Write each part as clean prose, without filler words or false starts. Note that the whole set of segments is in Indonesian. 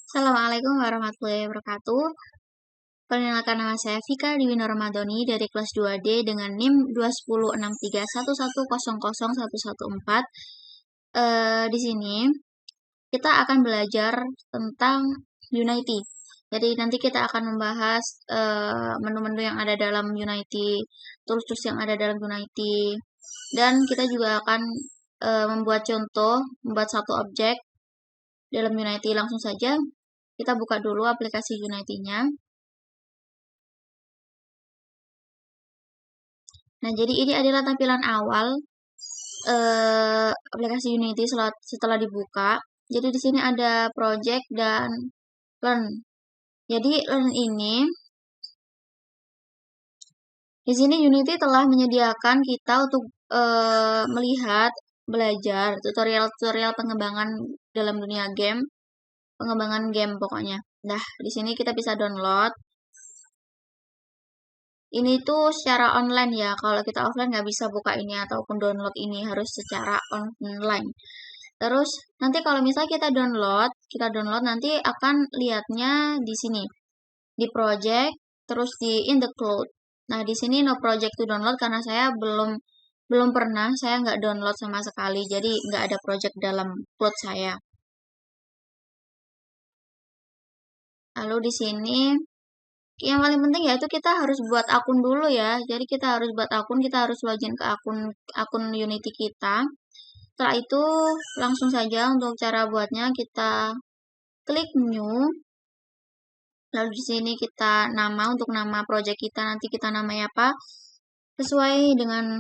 Assalamualaikum warahmatullahi wabarakatuh. Perkenalkan, nama saya Vika Dewi Ramadhani dari kelas 2D dengan NIM 2106311000114. Di sini kita akan belajar tentang Unity. Jadi nanti kita akan membahas menu-menu yang ada dalam Unity, tools-tools yang ada dalam Unity, dan kita juga akan membuat contoh, membuat satu objek dalam Unity. Langsung saja kita buka dulu aplikasi Unity-nya. Nah, jadi ini adalah tampilan awal aplikasi Unity setelah dibuka. Jadi di sini ada project dan learn. Jadi learn ini di sini Unity telah menyediakan kita untuk melihat, belajar tutorial-tutorial pengembangan dalam dunia game, pengembangan game pokoknya. Nah, di sini kita bisa download. Ini tuh secara online ya, kalau kita offline nggak bisa buka ini ataupun download ini, harus secara online. Terus nanti kalau misalnya kita download nanti akan lihatnya di sini, di project, terus di in the cloud. Nah, di sini no project to download karena saya belum pernah, saya nggak download sama sekali, jadi nggak ada project dalam cloud saya. Lalu di sini yang paling penting yaitu kita harus buat akun dulu ya. Jadi kita harus buat akun, kita harus login ke akun Unity kita. Setelah itu langsung saja untuk cara buatnya kita klik new. Lalu di sini kita untuk nama project kita nanti kita namanya apa? Sesuai dengan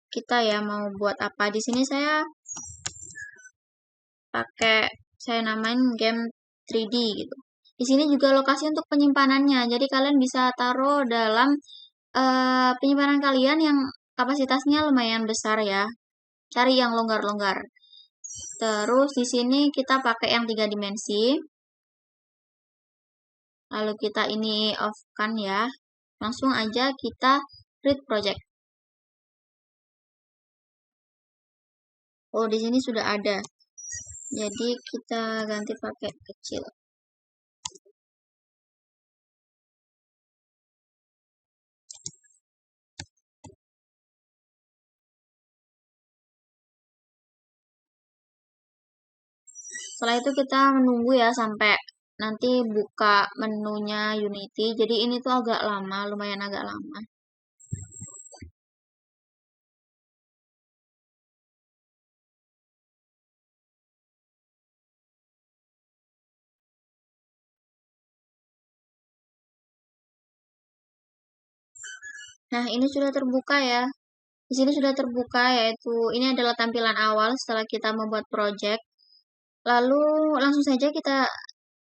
kita ya mau buat apa. Di sini saya namain game 3D gitu. Di sini juga lokasi untuk penyimpanannya. Jadi kalian bisa taruh dalam penyimpanan kalian yang kapasitasnya lumayan besar ya. Cari yang longgar-longgar. Terus di sini kita pakai yang 3 dimensi. Lalu kita ini off kan ya. Langsung aja kita create project. Oh, di sini sudah ada. Jadi kita ganti pakai kecil. Setelah itu kita menunggu ya sampai nanti buka menunya Unity. Jadi ini tuh agak lama, lumayan agak lama. Nah, ini sudah terbuka ya. Di sini sudah terbuka, yaitu ini adalah tampilan awal setelah kita membuat project. Lalu langsung saja kita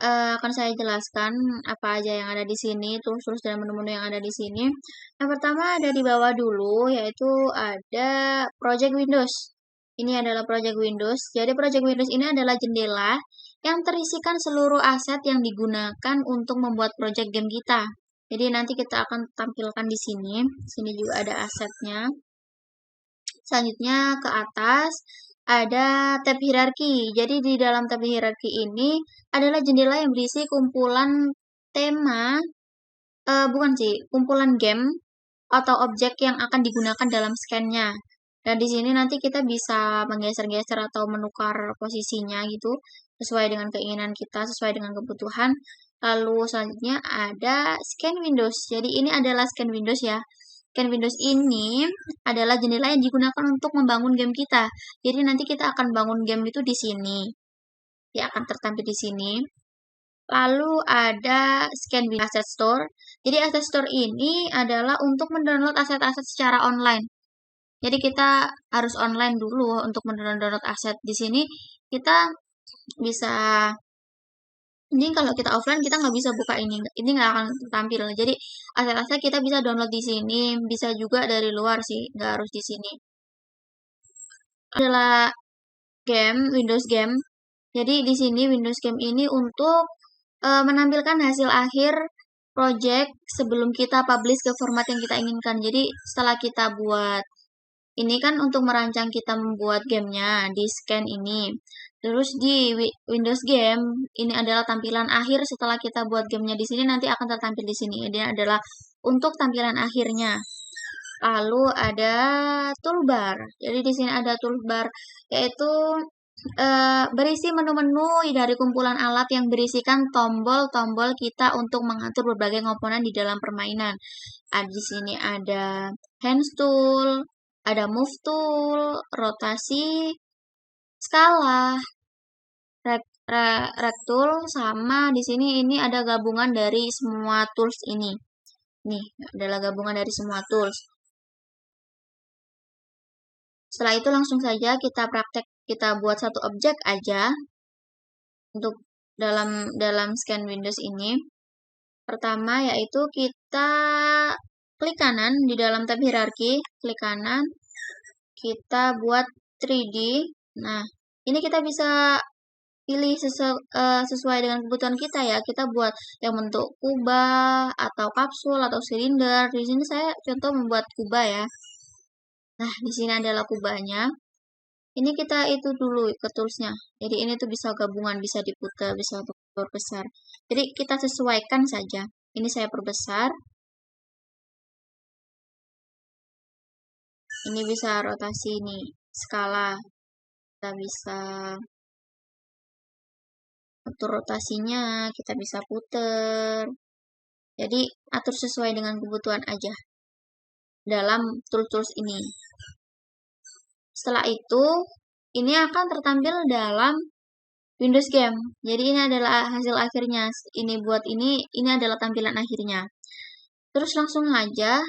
akan saya jelaskan apa aja yang ada di sini, terus dan menu-menu yang ada di sini. Yang pertama ada di bawah dulu, yaitu ada Project Windows. Ini adalah Project Windows. Jadi Project Windows ini adalah jendela yang terisikan seluruh aset yang digunakan untuk membuat project game kita. Jadi nanti kita akan tampilkan di sini. Sini juga ada asetnya. Selanjutnya ke atas ada tab hierarki. Jadi di dalam tab hierarki ini adalah jendela yang berisi kumpulan tema, kumpulan game atau objek yang akan digunakan dalam scan-nya. Dan di sini nanti kita bisa menggeser-geser atau menukar posisinya gitu, sesuai dengan keinginan kita, sesuai dengan kebutuhan. Lalu selanjutnya ada scan Windows. Jadi ini adalah scan Windows ya. Scan Windows ini adalah jendela yang digunakan untuk membangun game kita. Jadi nanti kita akan bangun game itu di sini. Ya, akan tertampil di sini. Lalu ada scan asset store. Jadi asset store ini adalah untuk mendownload aset-aset secara online. Jadi kita harus online dulu untuk mendownload aset. Di sini kita bisa, ini kalau kita offline kita nggak bisa buka ini nggak akan tampil. Jadi aset-aset kita bisa download di sini, bisa juga dari luar sih, nggak harus di sini. Adalah game, Windows Game. Jadi di sini Windows Game ini untuk menampilkan hasil akhir project sebelum kita publish ke format yang kita inginkan. Jadi setelah kita buat ini kan untuk merancang kita membuat gamenya di scan ini. Terus di Windows Game, ini adalah tampilan akhir setelah kita buat gamenya di sini, nanti akan tertampil di sini. Ini adalah untuk tampilan akhirnya. Lalu ada toolbar. Jadi di sini ada toolbar, yaitu berisi menu-menu dari kumpulan alat yang berisikan tombol-tombol kita untuk mengatur berbagai komponen di dalam permainan. Di sini ada hand tool, ada move tool, rotasi, skala, rect tool, sama di sini ini ada gabungan dari semua tools ini. Nih, adalah gabungan dari semua tools. Setelah itu langsung saja kita praktek, kita buat satu objek aja untuk dalam scan Windows ini. Pertama yaitu kita klik kanan di dalam tab hierarki, klik kanan, kita buat 3D. Nah, ini kita bisa pilih sesuai dengan kebutuhan kita ya. Kita buat yang bentuk kubah atau kapsul atau silinder. Di sini saya contoh membuat kubah ya. Nah, di sini adalah kubahnya. Ini kita itu dulu ke toolsnya. Jadi ini tuh bisa gabungan, bisa diputar, bisa untuk perbesar. Jadi kita sesuaikan saja. Ini saya perbesar. Ini bisa rotasi ini, skala. Kita bisa atur rotasinya, kita bisa puter. Jadi atur sesuai dengan kebutuhan aja dalam tools-tools ini. Setelah itu, ini akan tertampil dalam Windows Game. Jadi ini adalah hasil akhirnya. Ini adalah tampilan akhirnya. Terus langsung aja.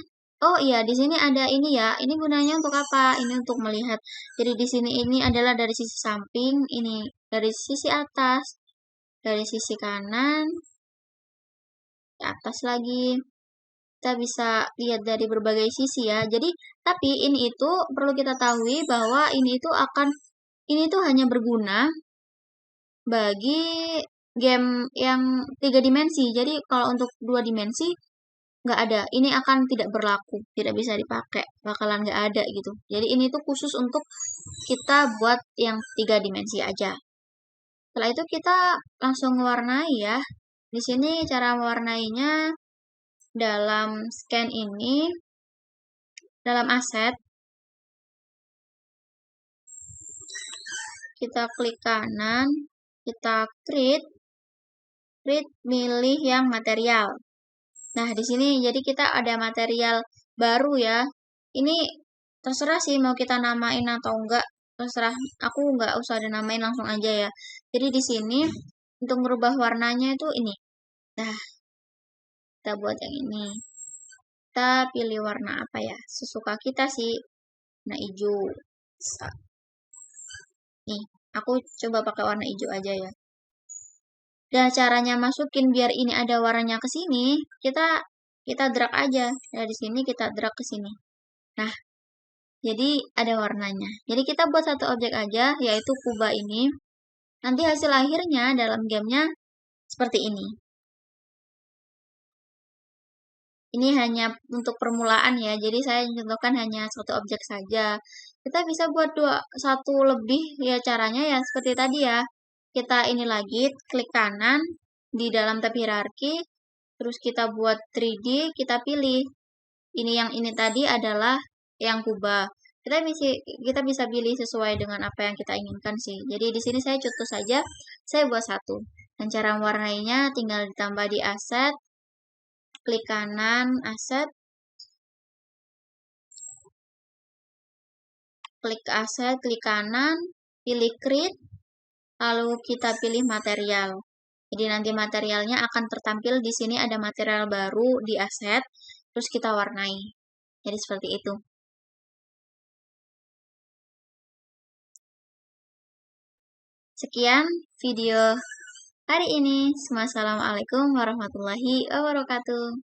Oh iya, di sini ada ini ya. Ini gunanya untuk apa? Ini untuk melihat. Jadi di sini ini adalah dari sisi samping, ini dari sisi atas, dari sisi kanan, ke atas lagi. Kita bisa lihat dari berbagai sisi ya. Jadi, tapi ini itu perlu kita tahu bahwa ini itu hanya berguna bagi game yang 3 dimensi. Jadi, kalau untuk 2 dimensi nggak ada. Ini akan tidak berlaku, tidak bisa dipakai, bakalan nggak ada gitu. Jadi ini tuh khusus untuk kita buat yang 3 dimensi aja. Setelah itu kita langsung mewarnai ya. Di sini cara mewarnainya dalam scan ini, dalam aset, kita klik kanan, kita create, milih yang material. Nah, di sini jadi kita ada material baru ya. Ini terserah sih mau kita namain atau enggak, terserah. Aku enggak usah ada namain, langsung aja ya. Jadi di sini untuk merubah warnanya itu ini. Nah, kita buat yang ini. Kita pilih warna apa ya? Sesuka kita sih. Warna hijau. Nih, aku coba pakai warna hijau aja ya. Dan caranya masukin biar ini ada warnanya ke sini, kita drag aja. Dari sini kita drag ke sini. Nah, jadi ada warnanya. Jadi kita buat satu objek aja, yaitu kubah ini. Nanti hasil akhirnya dalam gamenya seperti ini. Ini hanya untuk permulaan ya, jadi saya contohkan hanya satu objek saja. Kita bisa buat satu lebih ya, caranya ya seperti tadi ya. Kita ini lagi, klik kanan di dalam tab hierarki, terus kita buat 3D, kita pilih. Yang ini tadi adalah yang kubah. Kita bisa pilih sesuai dengan apa yang kita inginkan sih. Jadi di sini saya contoh saja, saya buat satu. Dan cara mewarnainya tinggal ditambah di aset, klik kanan aset, klik aset, klik kanan, pilih create, lalu kita pilih material. Jadi nanti materialnya akan tertampil di sini, ada material baru di aset, terus kita warnai. Jadi seperti itu. Sekian video hari ini. Wassalamualaikum warahmatullahi wabarakatuh.